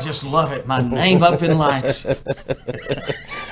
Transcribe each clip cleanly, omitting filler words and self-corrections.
just love it. My name up in lights.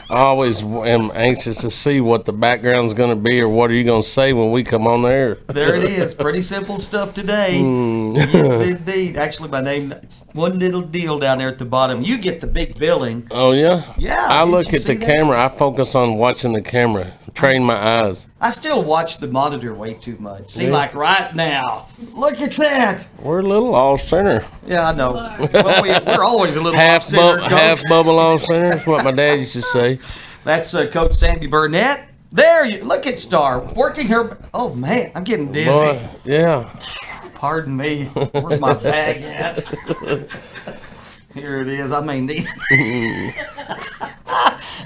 I always am anxious to see what the background's going to be or what are you going to say when we come on the air. There it is. Pretty simple stuff today. Yes, indeed. Actually, my name, it's one little deal down there at the bottom. You get the big billing. Oh, yeah? Yeah. I look at the camera. I focus on watching the camera. Train my eyes. I still watch the monitor way too much. See, like right now. Look at that. We're a little off center. Yeah, I know. Well, we're always a little off center. Half bubble off center. That's what my dad used to say. That's Coach Sandy Burnett. There, you look at Star working her. Oh man, I'm getting dizzy. Boy, yeah. Pardon me. Where's my bag at? Here it is. I may need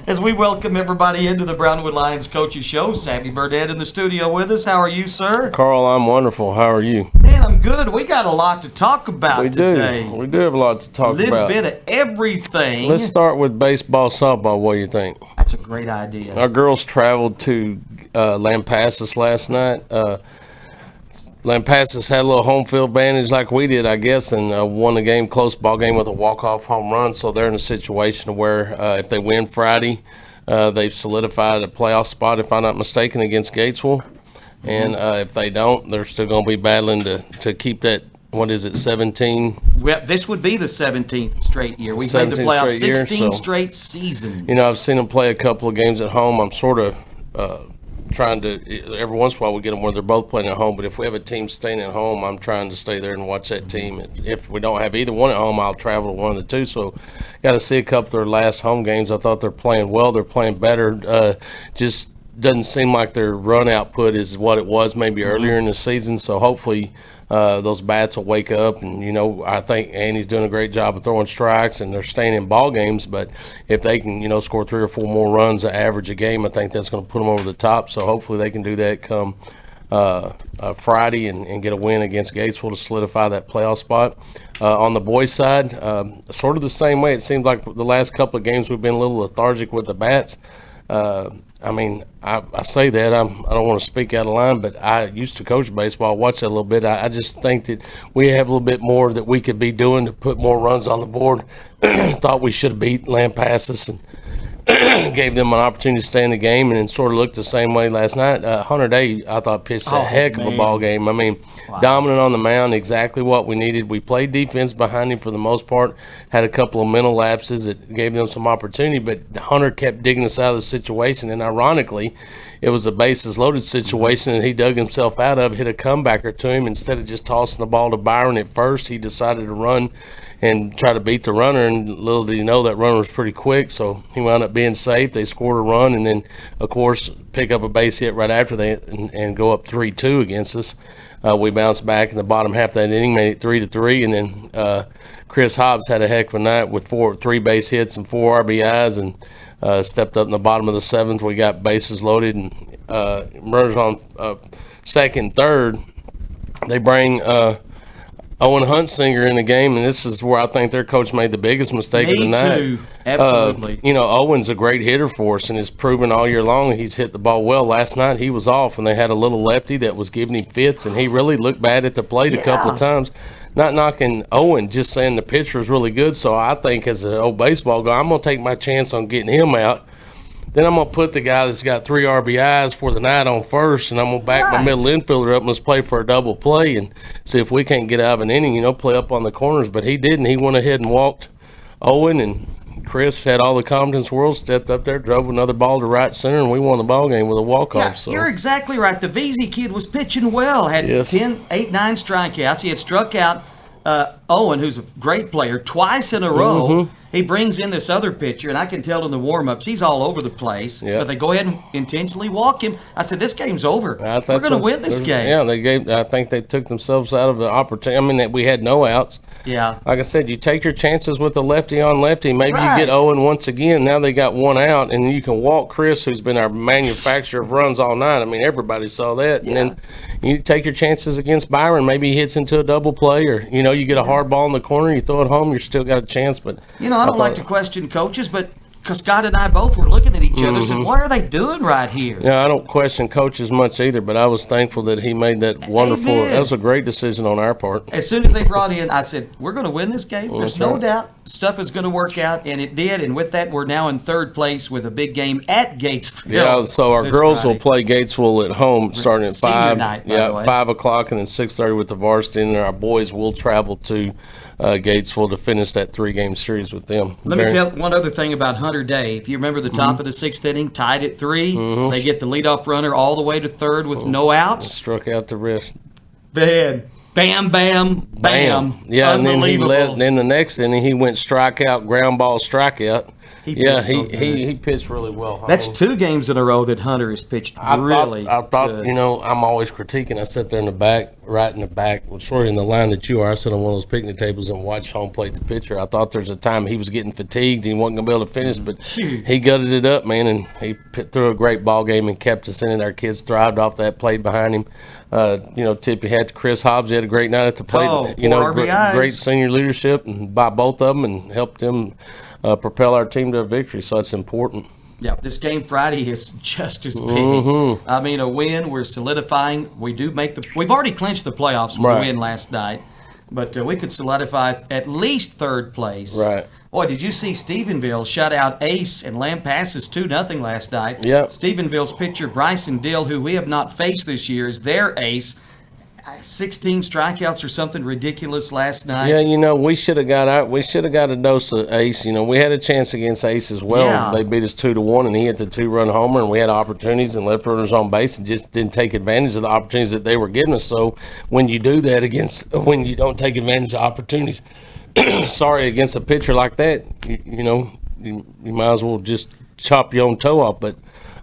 as we welcome everybody into the Brownwood Lions Coaches Show. Sammy Burnett in the studio with us. How are you, sir? Carl, I'm wonderful. How are you? Man, I'm good. We got a lot to talk about today. We do have a lot to talk about. A little bit of everything. Let's start with baseball, softball. What do you think? That's a great idea. Our girls traveled to Lampasas last night. Lampasas had a little home field advantage like we did, I guess, and won the game, close ball game with a walk-off home run. So they're in a situation where if they win Friday, they've solidified a playoff spot, if I'm not mistaken, against Gatesville. And if they don't, they're still going to be battling to keep that, 17? Well, this would be the 17th straight year. We've made the playoffs 16 straight seasons. You know, I've seen them play a couple of games at home. I'm sort of trying to, every once in a while we get them where they're both playing at home, but if we have a team staying at home, I'm trying to stay there and watch that team. If we don't have either one at home, I'll travel to one of the two. So got to see a couple of their last home games. I thought they're playing well. They're playing better. Just doesn't seem like their run output is what it was maybe earlier in the season. So hopefully those bats will wake up, and I think Annie's doing a great job of throwing strikes, and they're staying in ball games. But if they can, score 3 or 4 more runs, average a game, I think that's going to put them over the top. So hopefully they can do that come Friday and get a win against Gatesville to solidify that playoff spot. On the boys' side, sort of the same way. It seems like the last couple of games we've been a little lethargic with the bats. I say that I don't want to speak out of line, but I used to coach baseball, watch that a little bit. I just think that we have a little bit more that we could be doing to put more runs on the board. Thought we should have beat Lampasas and gave them an opportunity to stay in the game, and then sort of looked the same way last night. Hunter Day, I thought, pitched a heck of a ball game. Dominant on the mound, exactly what we needed. We played defense behind him for the most part, had a couple of mental lapses that gave them some opportunity, but Hunter kept digging us out of the situation, and ironically, it was a bases-loaded situation that he dug himself out of, hit a comebacker to him. Instead of just tossing the ball to Byron at first, he decided to run and try to beat the runner, and little did he know that runner was pretty quick, so he wound up being safe. They scored a run, and then, of course, pick up a base hit right after that and go up 3-2 against us. We bounced back in the bottom half of that inning, made it 3-3, and then Chris Hobbs had a heck of a night with 3 base hits and 4 RBIs, and stepped up in the bottom of the 7th. We got bases loaded and runners on second and third. They bring Owen Hunt singer in the game, and this is where I think their coach made the biggest mistake of the night. Me too. Absolutely. Owen's a great hitter for us and has proven all year long he's hit the ball well. Last night he was off, and they had a little lefty that was giving him fits, and he really looked bad at the plate a couple of times. Not knocking Owen, just saying the pitcher is really good. So I think as an old baseball guy, I'm going to take my chance on getting him out. Then I'm going to put the guy that's got 3 RBIs for the night on first, and I'm going to back my middle infielder up and let's play for a double play and see if we can't get out of an inning, play up on the corners. But he didn't. He went ahead and walked Owen, and Chris had all the confidence in the world, stepped up there, drove another ball to right center, and we won the ball game with a walk-off. Yeah, so. You're exactly right. The VZ kid was pitching well, had 8, 9 strikeouts. He had struck out Owen, who's a great player, twice in a row. He brings in this other pitcher, and I can tell in the warm-ups, he's all over the place. Yep. But they go ahead and intentionally walk him. I said, this game's over. We're going to win this game. Yeah, I think they took themselves out of the opportunity. That we had no outs. Yeah. Like I said, you take your chances with the lefty on lefty. Maybe you get Owen once again. Now they got 1 out, and you can walk Chris, who's been our manufacturer of runs all night. Everybody saw that. Yeah. And then you take your chances against Byron. Maybe he hits into a double play, or, you get a hard ball in the corner, you throw it home, you still got a chance. But I don't like to question coaches, but because Scott and I both were looking at each other and said, what are they doing right here? Yeah, I don't question coaches much either, but I was thankful that he made that wonderful. That was a great decision on our part. As soon as they brought in, I said, we're going to win this game. There's no doubt. stuff is going to work out, and it did. And with that, we're now in third place with a big game at Gatesville. Yeah, so our girls Friday. will play Gatesville at home starting at Senior 5. night, by the way. 5 o'clock, and then 6:30 with the varsity. And our boys will travel to Gatesville to finish that 3-game series with them. Let me tell one other thing about Hunter Day. If you remember the top of the 6th inning, tied at 3, they get the leadoff runner all the way to third with no outs. Struck out the wrist. Bam, bam, bam, bam. Yeah, and then he Unbelievable. in the next inning he went strikeout, ground ball, strikeout. He Yeah, pitched so good. he pitched really well. That's 2 games in a row that Hunter has pitched really I thought good. you know, I'm always critiquing. I sat there in the back, right in the back, sort of in the line that you are. I sat on one of those picnic tables and watched home plate the pitcher. I thought there's a time he was getting fatigued and he wasn't going to be able to finish, but he gutted it up, man, and he threw a great ball game and kept us in it. Our kids thrived off that, played behind him. You know, Tippy had Chris Hobbs. He had a great night at the plate. Oh, you know, 4 RBIs. great senior leadership and by both of them, and helped them propel our team to a victory. So that's important. Yeah, this game Friday is just as big. I mean, a win, we're solidifying. We've already clinched the playoffs with a win last night, but we could solidify at least third place. Right. Boy, did you see Stephenville shut out Ace and Lampasas 2-0 last night? Yep. Stephenville's pitcher Bryson Dill, who we have not faced this year, is their ace. 16 strikeouts or something ridiculous last night. Yeah, you know, we should have got a dose of Ace. You know, we had a chance against Ace as well. Yeah. They beat us 2-1, and he hit the 2-run homer, and we had opportunities and left runners on base, and just didn't take advantage of the opportunities that they were giving us. So when you do that when you don't take advantage of opportunities, against a pitcher like that, you know, you might as well just chop your own toe off. But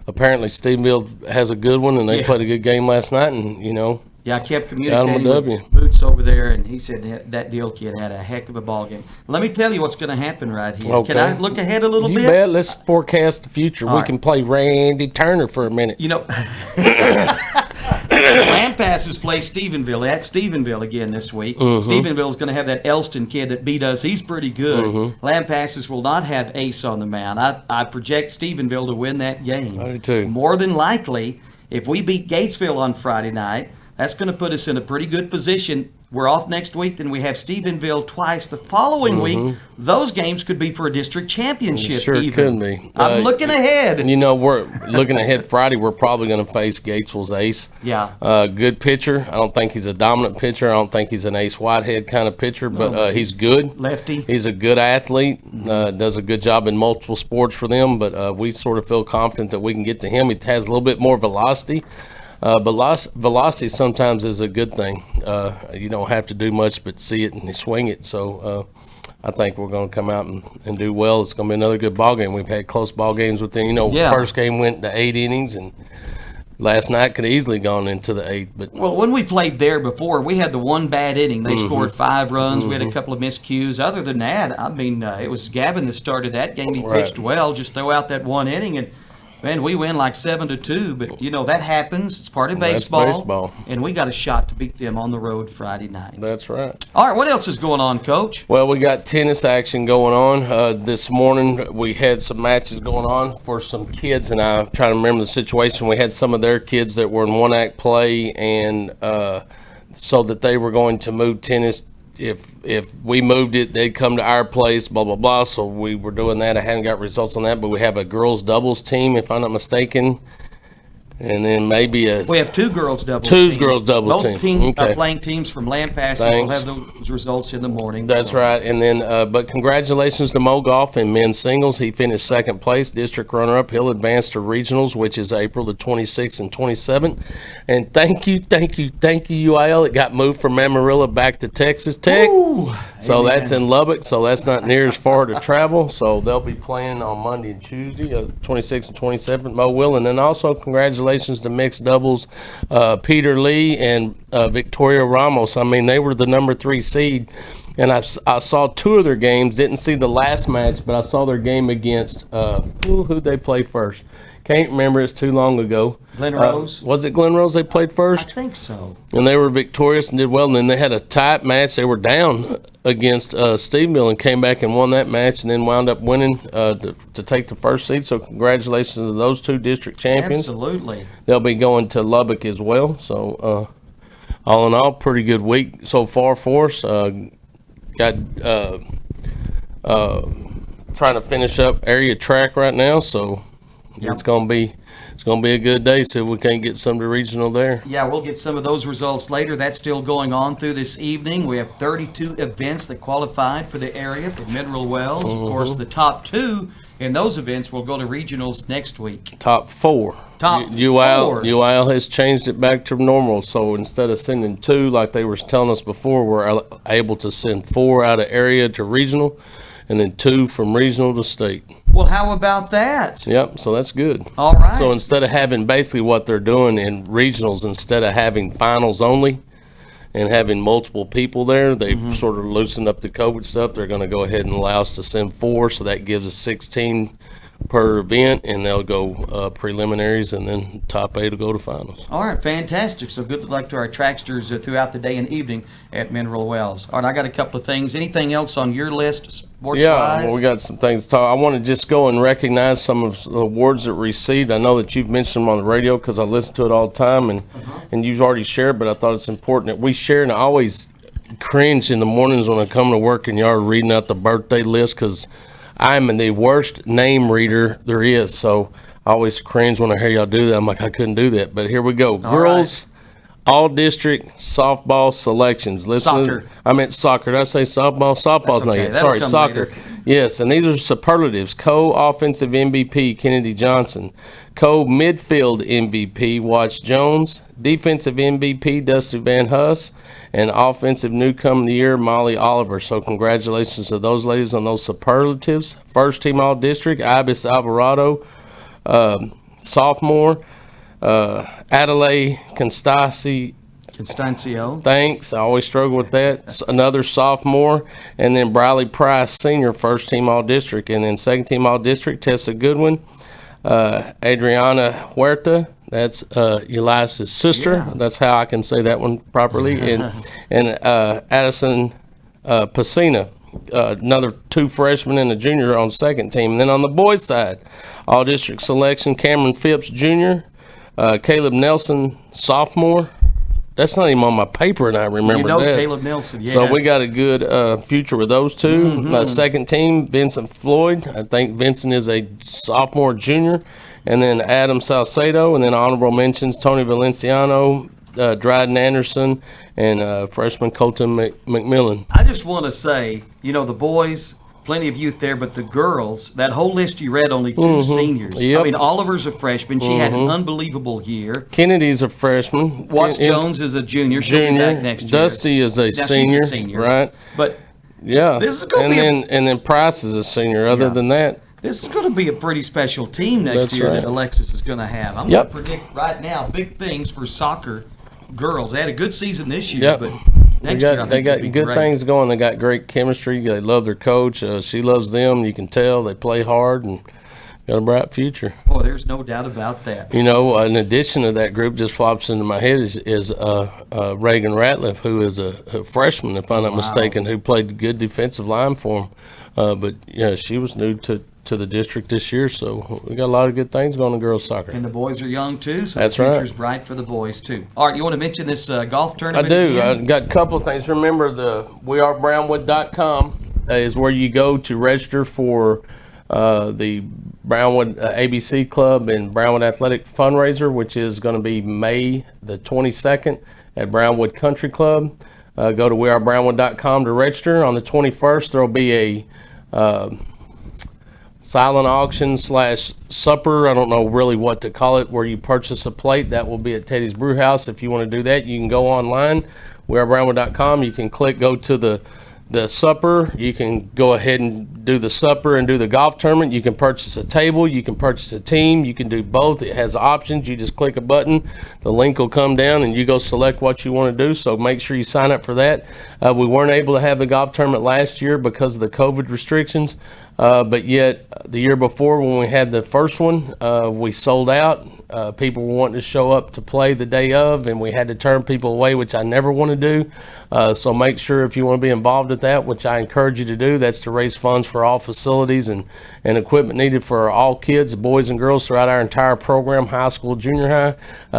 apparently Stephenville has a good one, and they played a good game last night, and you know. Yeah, I kept Got him a communicating W. with Boots over there, and he said that Dill kid had a heck of a ball game. Let me tell you what's going to happen right here. Okay. Can I look ahead a little You bit? bet. Let's forecast the future. We can play Randy Turner for a minute. You know, Lampasas play Stephenville at Stephenville again this week. Stephenville's going to have that Elston kid that beat us. He's pretty good. Lampasas will not have Ace on the mound. I project Stephenville to win that game. I do too. More than likely, if we beat Gatesville on Friday night, that's going to put us in a pretty good position. We're off next week, then we have Stephenville twice the following week. Those games could be for a district championship. Sure even. could be. I'm looking ahead. You know, we're looking ahead Friday. We're probably going to face Gatesville's Ace. Yeah. Good pitcher. I don't think he's a dominant pitcher. I don't think he's an Ace Whitehead kind of pitcher, but he's good. Lefty. He's a good athlete. Does a good job in multiple sports for them, but we sort of feel confident that we can get to him. He has a little bit more velocity. But velocity sometimes is a good thing. You don't have to do much but see it and swing it. So I think we're going to come out and do well. It's going to be another good ball game. We've had close ball games with them. You know, first game went to 8 innings, and last night could have easily gone into the 8. But well, when we played there before, we had the one bad inning. They scored 5 runs. We had a couple of miscues. Other than that, I mean, it was Gavin that started that game. He pitched well. Just throw out that one inning and. Man, we win like 7-2, but you know that happens. It's part of baseball. That's baseball. And we got a shot to beat them on the road Friday night. That's right. All right, what else is going on, Coach? Well, we got tennis action going on. This morning we had some matches going on for some kids, and I'm trying to remember the situation. We had some of their kids that were in one-act play, and so that they were going to move tennis. If we moved it, they'd come to our place, blah, blah, blah. So we were doing that. I hadn't got results on that, but we have a girls doubles team, if I'm not mistaken. And then maybe we have 2 girls doubles teams. Girls doubles Both team. Okay. Playing teams from Lampasas. We'll have those results in the morning. That's right. And then, but congratulations to Mo Golf in men's singles. He finished second place, district runner-up. He'll advance to regionals, which is April the 26th and 27th. And thank you, UIL. It got moved from Amarillo back to Texas Tech. Ooh, so amen. That's in Lubbock, so that's not near as far to travel. So they'll be playing on Monday and Tuesday, 26th and 27th. Mo will. And then also congratulations to mixed doubles, Peter Lee and Victoria Ramos. I mean, they were the number 3 seed, and I saw 2 of their games. Didn't see the last match, but I saw their game against who'd they play first? Can't remember. It's too long ago. Glen Rose? Was it Glen Rose they played first? I think so. And they were victorious and did well. And then they had a tight match. They were down against Steveville and came back and won that match, and then wound up winning to take the first seed. So congratulations to those 2 district champions. Absolutely. They'll be going to Lubbock as well. So all in all, pretty good week so far for us. Got trying to finish up area track right now, so it's gonna be a good day. So if we can't get some to regional there. Yeah, we'll get some of those results later. That's still going on through this evening. We have 32 events that qualified for the area for Mineral Wells. Of course, the top 2 in those events will go to regionals next week. Top 4. Top 4. UIL has changed it back to normal. So instead of sending 2 like they were telling us before, we're able to send 4 out of area to regional, and then 2 from regional to state. Well, how about that? Yep, so that's good. All right. So instead of having basically what they're doing in regionals, instead of having finals only and having multiple people there, they've sort of loosened up the COVID stuff. They're going to go ahead and allow us to send 4, so that gives us 16 per event, and they'll go preliminaries, and then top 8 will go to finals. All right, fantastic. So good luck to our tracksters throughout the day and evening at Mineral Wells. All right, I got a couple of things. Anything else on your list, sports-wise? Yeah, we got some things to talk. I want to just go and recognize some of the awards that we received. I know that you've mentioned them on the radio because I listen to it all the time, and you've already shared, but I thought it's important that we share, and I always cringe in the mornings when I come to work and y'all are reading out the birthday list because I'm the worst name reader there is, so I always cringe when I hear y'all do that. I'm like, I couldn't do that, but here we go. Girls, all-district softball selections. Soccer. I meant soccer. Did I say softball? Softball's not yet. Sorry, soccer. Later. Yes, and these are superlatives. Co-offensive MVP, Kennedy Johnson. Co-midfield MVP, Watch Jones. Defensive MVP, Dusty Van Huss. And offensive newcomer of the year, Molly Oliver. So congratulations to those ladies on those superlatives. First team all-district, Ibis Alvarado, sophomore. Adelaide Constancio. Thanks. I always struggle with that. Another sophomore. And then Briley Price, senior, first team all-district. And then second team all-district, Tessa Goodwin. Adriana Huerta. That's Elias's sister. Yeah. That's how I can say that one properly. And Addison Pacina, another 2 freshmen and a junior on second team. And then on the boys' side, all district selection, Cameron Phipps, junior, Caleb Nelson, sophomore. That's not even on my paper, and I remember that. Caleb Nelson, yes. So we got a good future with those 2. Second team, Vincent Floyd. I think Vincent is a sophomore, junior. And then Adam Salcedo, and then honorable mentions, Tony Valenciano, Dryden Anderson, and freshman Colton McMillan. I just want to say, the boys, plenty of youth there, but the girls, that whole list you read, only 2 seniors. Yep. I mean, Oliver's a freshman. She had an unbelievable year. Kennedy's a freshman. Watts Jones is a junior. She'll be back next year. Dusty is a senior, right? But yeah, this is going to be and then Price is a senior. Other than that, this is going to be a pretty special team next year that Alexis is going to have. I'm going to predict right now big things for soccer girls. They had a good season this year, but next year I think they got good great things going. They got great chemistry. They love their coach. She loves them. You can tell they play hard and got a bright future. Oh, there's no doubt about that. In addition to that group, just flops into my head is Reagan Ratliff, who is a freshman, if I'm not mistaken, who played good defensive line for him. But she was new to the district this year, so we got a lot of good things going in girls soccer. And the boys are young too, so that's the future's bright for the boys too. All right, you want to mention this golf tournament? I do. Again? I got a couple of things. Remember, the wearebrownwood.com is where you go to register for the Brownwood ABC Club and Brownwood Athletic Fundraiser, which is going to be May the 22nd at Brownwood Country Club. Go to wearebrownwood.com to register. On the 21st, there will be a silent auction / supper. I don't know really what to call it, where you purchase a plate. That will be at Teddy's Brew House. If you want to do that, you can go online, wearebrownwood.com. You can go to the supper. You can go ahead and do the supper and do the golf tournament. You can purchase a table. You can purchase a team. You can do both. It has options. You just click a button. The link will come down and you go select what you want to do. So make sure you sign up for that. We weren't able to have the golf tournament last year because of the COVID restrictions. But yet the year before, when we had the first one, we sold out. People were wanting to show up to play the day of, and we had to turn people away, which I never want to do. So make sure if you want to be involved at that, which I encourage you to do, that's to raise funds for all facilities and equipment needed for all kids, boys and girls throughout our entire program, high school, junior high.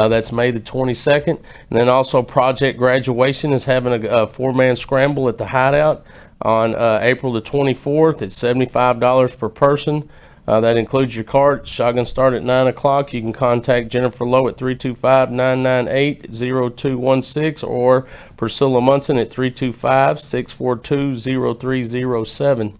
That's May the 22nd. And then also Project Graduation is having a 4-man scramble at the Hideout on April the 24th. It's $75 per person. That includes your cart. Shotgun start at 9 o'clock. You can contact Jennifer Lowe at 325-998-0216 or Priscilla Munson at 325-642-0307.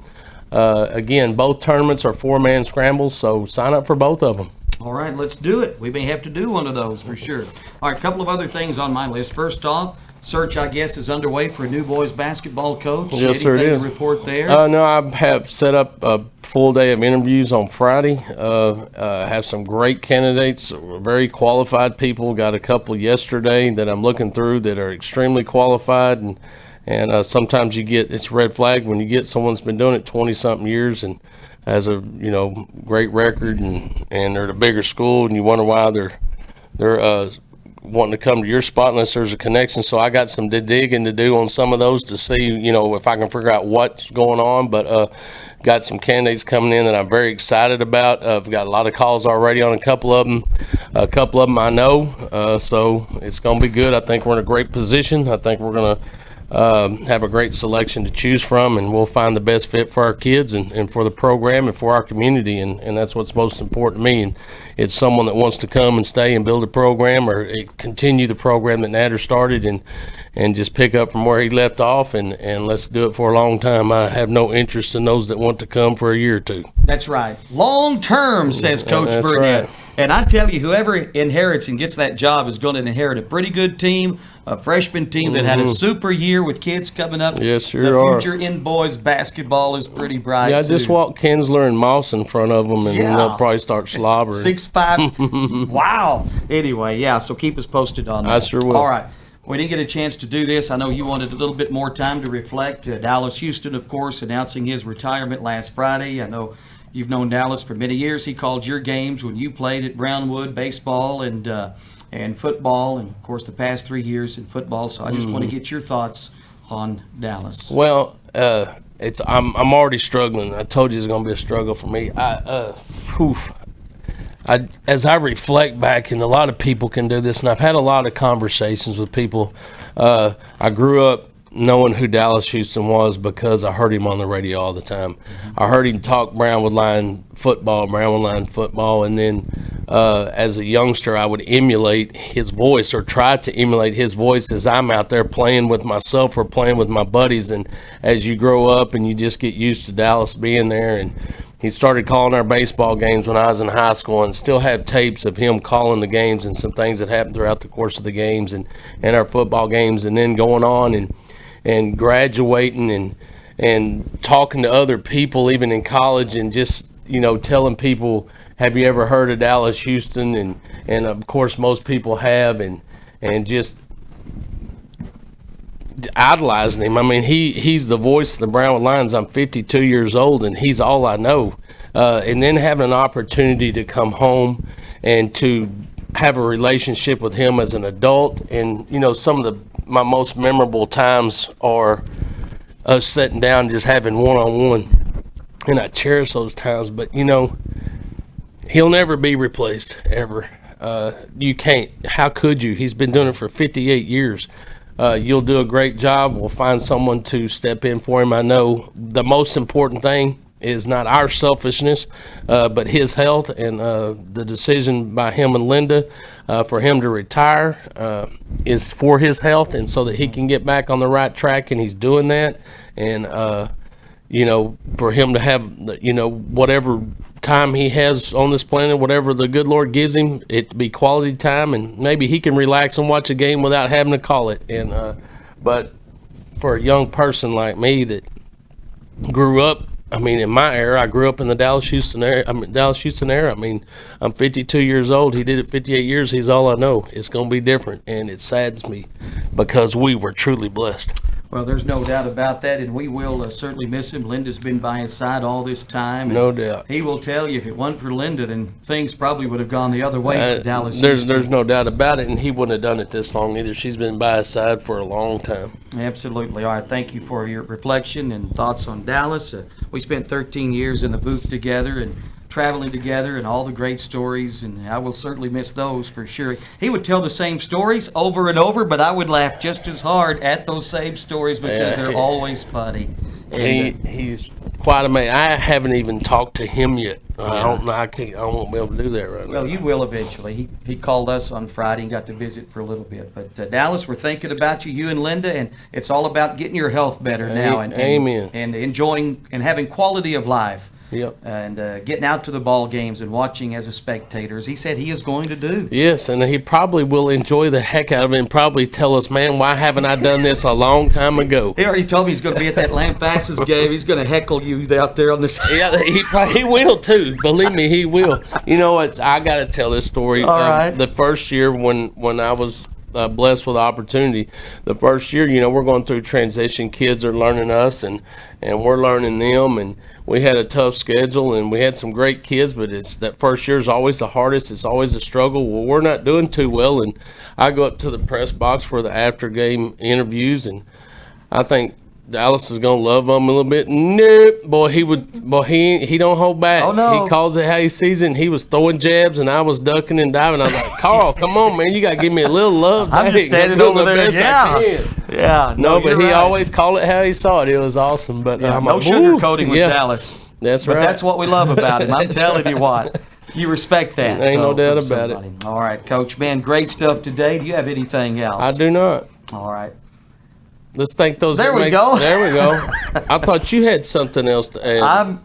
Again, both tournaments are 4-man scrambles, so sign up for both of them. All right, let's do it. We may have to do one of those for sure. All right, a couple of other things on my list. First off, search, I guess, is underway for a new boys basketball coach. Yes, sir, it Anything is. to report there? No, I have set up a full day of interviews on Friday. Have some great candidates, very qualified people. Got a couple yesterday that I'm looking through that are extremely qualified, and sometimes it's red flag when you get someone that's been doing it 20-something years and has a great record, and they're at a bigger school, and you wonder why they're wanting to come to your spot unless there's a connection. So I got some digging to do on some of those to see, if I can figure out what's going on. But got some candidates coming in that I'm very excited about. I've got a lot of calls already on a couple of them. A couple of them I know, so it's going to be good. I think we're in a great position. I think we're going to have a great selection to choose from, and we'll find the best fit for our kids and for the program and for our community, and that's what's most important to me. And it's someone that wants to come and stay and build a program or continue the program that Nader started and just pick up from where he left off, and let's do it for a long time. I have no interest in those that want to come for a year or two. That's right. Long term, says Coach That's Burnett. right. And I tell you, whoever inherits and gets that job is going to inherit a pretty good team, a freshman team that had a super year with kids coming up. Yes, sure the are. future in boys basketball is pretty bright. Yeah, I too. just walk Kinsler and Moss in front of them, and Yeah. they'll probably start slobbering. 6'5". Wow. Anyway, yeah, so keep us posted on that. I sure will. All right. We didn't get a chance to do this. I know you wanted a little bit more time to reflect. Dallas Houston, of course, announcing his retirement last Friday. I know you've known Dallas for many years. He called your games when you played at Brownwood, baseball and football, and, of course, the past 3 years in football. So I just want to get your thoughts on Dallas. Well, I'm already struggling. I told you it's going to be a struggle for me. As I reflect back, and a lot of people can do this, and I've had a lot of conversations with people. I grew up knowing who Dallas Houston was because I heard him on the radio all the time. I heard him talk Brownwood Line football, and then as a youngster, I would emulate his voice or try to emulate his voice as I'm out there playing with myself or playing with my buddies. And as you grow up and you just get used to Dallas being there, and he started calling our baseball games when I was in high school, and still have tapes of him calling the games and some things that happened throughout the course of the games and our football games, and then going on and graduating and talking to other people even in college, and just telling people, have you ever heard of Dallas Houston? And of course most people have, and just idolizing him. I mean, he's the voice of the Brownwood Lions. I'm 52 years old, and he's all I know. And then having an opportunity to come home and to have a relationship with him as an adult, and some of my most memorable times are us sitting down and just having one-on-one, and I cherish those times. But he'll never be replaced, ever. You can't. How could you? He's been doing it for 58 years. You'll do a great job. We'll find someone to step in for him. I know the most important thing is not our selfishness, but his health, and the decision by him and Linda for him to retire is for his health, and so that he can get back on the right track, and he's doing that. And for him to have whatever time he has on this planet, whatever the good Lord gives him, it to be quality time, and maybe he can relax and watch a game without having to call it. And but for a young person like me that grew up, I mean, in my era, I grew up in the Dallas Houston era. I mean, I'm 52 years old. He did it 58 years. He's all I know. It's going to be different, and it saddens me because we were truly blessed. Well, there's no doubt about that, and we will certainly miss him. Linda's been by his side all this time. No doubt. He will tell you if it wasn't for Linda, then things probably would have gone the other way for Dallas. There's no doubt about it, and he wouldn't have done it this long either. She's been by his side for a long time. Absolutely. All right, thank you for your reflection and thoughts on Dallas. We spent 13 years in the booth together and traveling together, and all the great stories, and I will certainly miss those for sure. He would tell the same stories over and over, but I would laugh just as hard at those same stories because they're always funny. He's quite amazing. I haven't even talked to him yet. I don't know. I won't be able to do that right now. Well, you will eventually. He called us on Friday and got to visit for a little bit. But Dallas, we're thinking about you and Linda, and it's all about getting your health better now, and Amen. And enjoying and having quality of life. Yep. And getting out to the ball games and watching as a spectator, as he said he is going to do. Yes, and he probably will enjoy the heck out of it and probably tell us, man, why haven't I done this a long time ago? He already told me he's going to be at that Lampasas game. He's going to heckle you out there on the side. Yeah, he will too. Believe me, he will. You know what? I got to tell this story. All right. The first year when I was blessed with the opportunity, the first year, we're going through transition. Kids are learning us, and we're learning them, and we had a tough schedule, and we had some great kids, but it's that first year is always the hardest. It's always a struggle. Well, we're not doing too well, and I go up to the press box for the after game interviews, and I think Dallas is gonna love him a little bit. Nope, boy, he don't hold back. Oh, no. He calls it how he sees it. And he was throwing jabs, and I was ducking and diving. I was like, Carl, come on, man, you gotta give me a little love. I'm just standing over there. Yeah. No, but he right. always called it how he saw it. It was awesome. But Yeah, I'm no like, sugarcoating with yeah, Dallas. That's But right. that's what we love about him. I'm telling you what. You respect that. Ain't no though, doubt from about it. somebody. All right, Coach. Man, great stuff today. Do you have anything else? I do not. All right. Let's thank those. There we go. There we go. I thought you had something else to add. I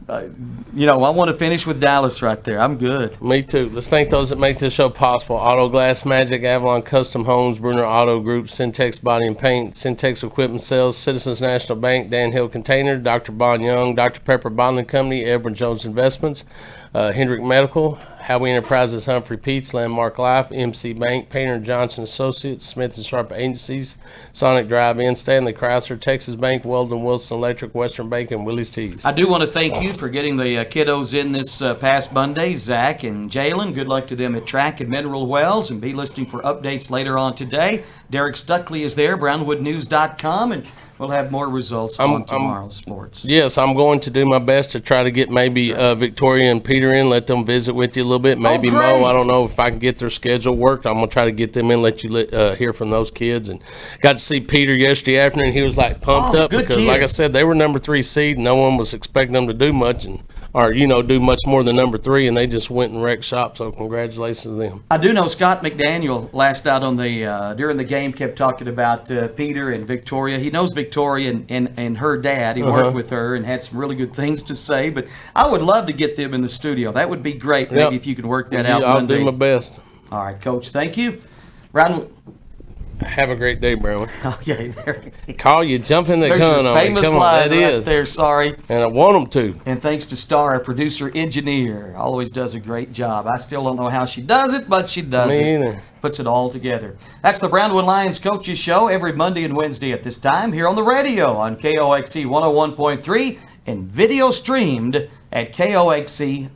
want to finish with Dallas right there. I'm good. Me too. Let's thank those that make this show possible. Auto Glass Magic, Avalon Custom Homes, Bruner Auto Group, Syntex Body and Paint, Syntex Equipment Sales, Citizens National Bank, Dan Hill Container, Dr. Bon Young, Dr. Pepper Bottling Company, Edward Jones Investments, Hendrick Medical, Howie Enterprises, Humphrey Peets, Landmark Life, MC Bank, Painter Johnson Associates, Smith & Sharp Agencies, Sonic Drive-In, Stanley Chrysler, Texas Bank, Weldon Wilson Electric, Western Bank, and Willie's Teas. I do want to thank you for getting the kiddos in this past Monday. Zach and Jalen, good luck to them at track and Mineral Wells, and be listening for updates later on today. Derek Stuckley is there, brownwoodnews.com, and we'll have more results on tomorrow's sports. Yes, I'm going to do my best to try to get maybe Victoria and Peter in, let them visit with you a little bit. Maybe Mo, I don't know if I can get their schedule worked. I'm going to try to get them in, let you hear from those kids. And got to see Peter yesterday afternoon. He was like pumped up because, like I said, they were number 3 seed. No one was expecting them to do much do much more than number 3, and they just went and wrecked shop. So congratulations to them. I do know Scott McDaniel last night on the during the game kept talking about Peter and Victoria. He knows Victoria and her dad. He worked with her and had some really good things to say. But I would love to get them in the studio. That would be great. Maybe if you can work that out. I'll do my best. All right, Coach. Thank you. Round. Have a great day, Brown. Oh, yeah. Carl, you jumping the There's gun your on me. famous Come on, line that right is. there, sorry. And I want them to. And thanks to Star, our producer engineer. Always does a great job. I still don't know how she does it, but she does Me it. either. Puts it all together. That's the Brownwood Lions Coaches Show every Monday and Wednesday at this time here on the radio on KOXC 101.3 and video streamed at KOXC.com.